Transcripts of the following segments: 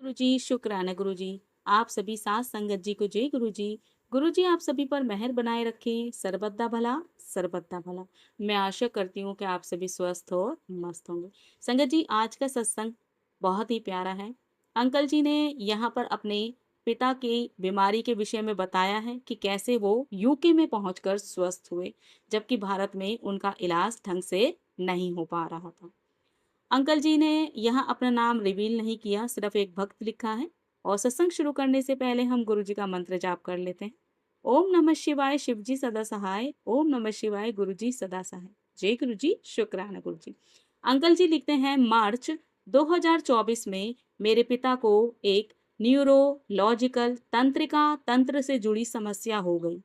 गुरुजी, शुक्राना गुरुजी। आप सभी साथ संगत जी को जय गुरुजी। गुरुजी आप सभी पर मेहर बनाए रखें, सर्वदा भला सर्वदा भला। मैं आशा करती हूँ कि आप सभी स्वस्थ हो, मस्त होंगे। संगत जी, आज का सत्संग बहुत ही प्यारा है। अंकल जी ने यहाँ पर अपने पिता की बीमारी के विषय में बताया है कि कैसे वो यूके में पहुंचकर स्वस्थ हुए, जबकि भारत में उनका इलाज ढंग से नहीं हो पा रहा था। अंकल जी ने यहाँ अपना नाम रिवील नहीं किया, सिर्फ एक भक्त लिखा है। और सत्संग शुरू करने से पहले हम गुरु जी का मंत्र जाप कर लेते हैं। ओम नमः शिवाय, शिव जी सदा सहाय। ओम नमः शिवाय, गुरु जी सदा सहाय। जय गुरु जी, शुक्राना गुरु जी। अंकल जी लिखते हैं, मार्च 2024 में मेरे पिता को एक न्यूरोलॉजिकल तंत्रिका तंत्र से जुड़ी समस्या हो गई,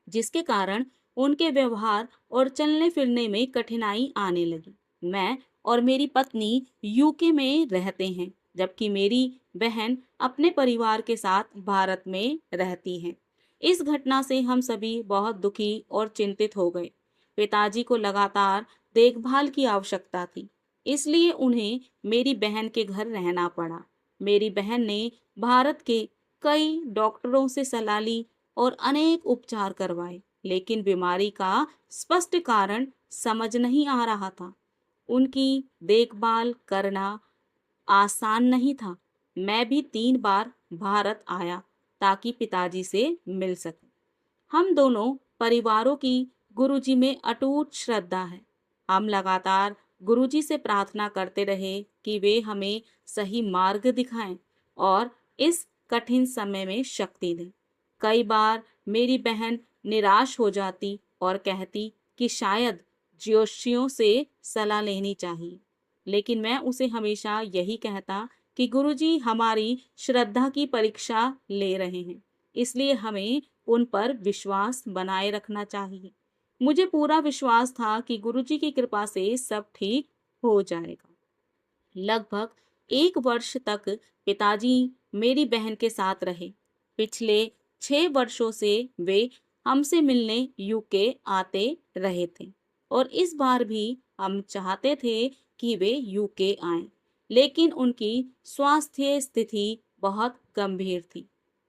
जिसके कारण उनके व्यवहार और चलने फिरने में कठिनाई आने लगी। मैं और मेरी पत्नी यूके में रहते हैं, जबकि मेरी बहन अपने परिवार के साथ भारत में रहती है। इस घटना से हम सभी बहुत दुखी और चिंतित हो गए। पिताजी को लगातार देखभाल की आवश्यकता थी, इसलिए उन्हें मेरी बहन के घर रहना पड़ा। मेरी बहन ने भारत के कई डॉक्टरों से सलाह ली और अनेक उपचार करवाए, लेकिन बीमारी का स्पष्ट कारण समझ नहीं आ रहा था। उनकी देखभाल करना आसान नहीं था। मैं भी 3 बार भारत आया ताकि पिताजी से मिल सके। हम दोनों परिवारों की गुरुजी में अटूट श्रद्धा है। हम लगातार गुरुजी से प्रार्थना करते रहे कि वे हमें सही मार्ग दिखाएं और इस कठिन समय में शक्ति दें। कई बार मेरी बहन निराश हो जाती और कहती कि शायद ज्योतिषियों से सलाह लेनी चाहिए, लेकिन मैं उसे हमेशा यही कहता कि गुरुजी हमारी श्रद्धा की परीक्षा ले रहे हैं, इसलिए हमें उन पर विश्वास बनाए रखना चाहिए। मुझे पूरा विश्वास था कि गुरुजी की कृपा से सब ठीक हो जाएगा। लगभग 1 वर्ष तक पिताजी मेरी बहन के साथ रहे। पिछले 6 वर्षों से वे हमसे मिलने यूके आते रहे थे, और इस बार भी हम चाहते थे कि वे यूके आएं, लेकिन उनकी स्वास्थ्य स्थिति बहुत गंभीर थी।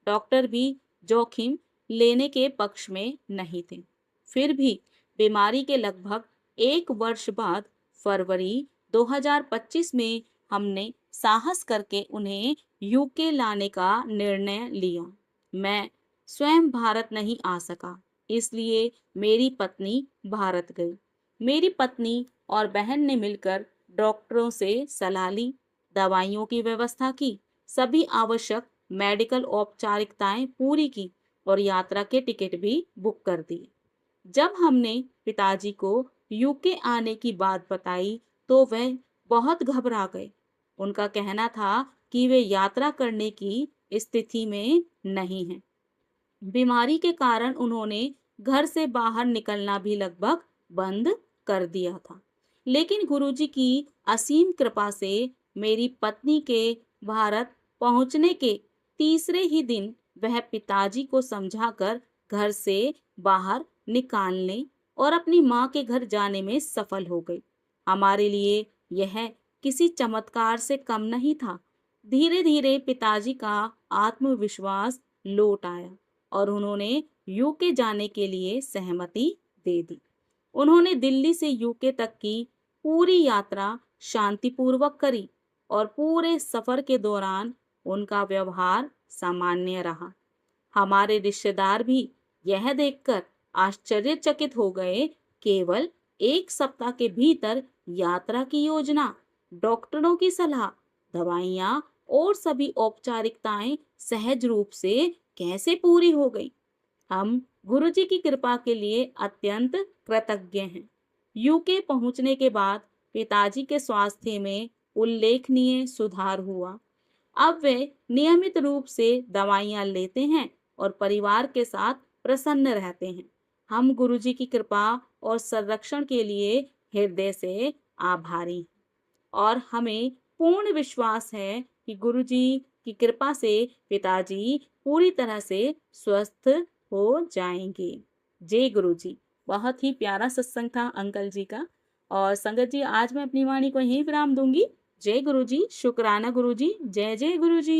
डॉक्टर भी जोखिम लेने के पक्ष में नहीं थे। फिर भी बीमारी के लगभग 1 वर्ष बाद फरवरी 2025 में हमने साहस करके उन्हें यूके लाने का निर्णय लिया। मैं स्वयं भारत नहीं आ सका, इसलिए मेरी पत्नी भारत गई। मेरी पत्नी और बहन ने मिलकर डॉक्टरों से सलाह ली, दवाइयों की व्यवस्था की, सभी आवश्यक मेडिकल औपचारिकताएं पूरी की और यात्रा के टिकट भी बुक कर दिए। जब हमने पिताजी को यूके आने की बात बताई तो वह बहुत घबरा गए। उनका कहना था कि वे यात्रा करने की स्थिति में नहीं हैं। बीमारी के कारण उन्होंने घर से बाहर निकलना भी लगभग बंद कर दिया था। लेकिन गुरुजी की असीम कृपा से मेरी पत्नी के भारत पहुंचने के तीसरे ही दिन वह पिताजी को समझाकर घर से बाहर निकालने और अपनी माँ के घर जाने में सफल हो गई। हमारे लिए यह किसी चमत्कार से कम नहीं था। धीरे धीरे पिताजी का आत्मविश्वास लौट आया और उन्होंने यूके जाने के लिए सहमति दे दी। उन्होंने दिल्ली से यूके तक की पूरी यात्रा शांतिपूर्वक करी और पूरे सफर के दौरान उनका व्यवहार सामान्य रहा। हमारे रिश्तेदार भी यह देखकर आश्चर्यचकित हो गए। केवल 1 सप्ताह के भीतर यात्रा की योजना, डॉक्टरों की सलाह, दवाइयाँ और सभी औपचारिकताएं सहज रूप से कैसे पूरी हो गई। हम गुरुजी की कृपा के लिए अत्यंत कृतज्ञ हैं। यूके पहुंचने के बाद पिताजी के स्वास्थ्य में उल्लेखनीय सुधार हुआ। अब वे नियमित रूप से दवाइयाँ लेते हैं और परिवार के साथ प्रसन्न रहते हैं। हम गुरुजी की कृपा और संरक्षण के लिए हृदय से आभारी हैं, और हमें पूर्ण विश्वास है कि गुरुजी की कृपा से पिताजी पूरी तरह से स्वस्थ हो जाएंगे। जय गुरुजी। बहुत ही प्यारा सत्संग था अंकल जी का। और संगत जी, आज मैं अपनी वाणी को यहीं विराम दूंगी। जय गुरु जी, शुक्राना गुरु जी, जय जय गुरु जी।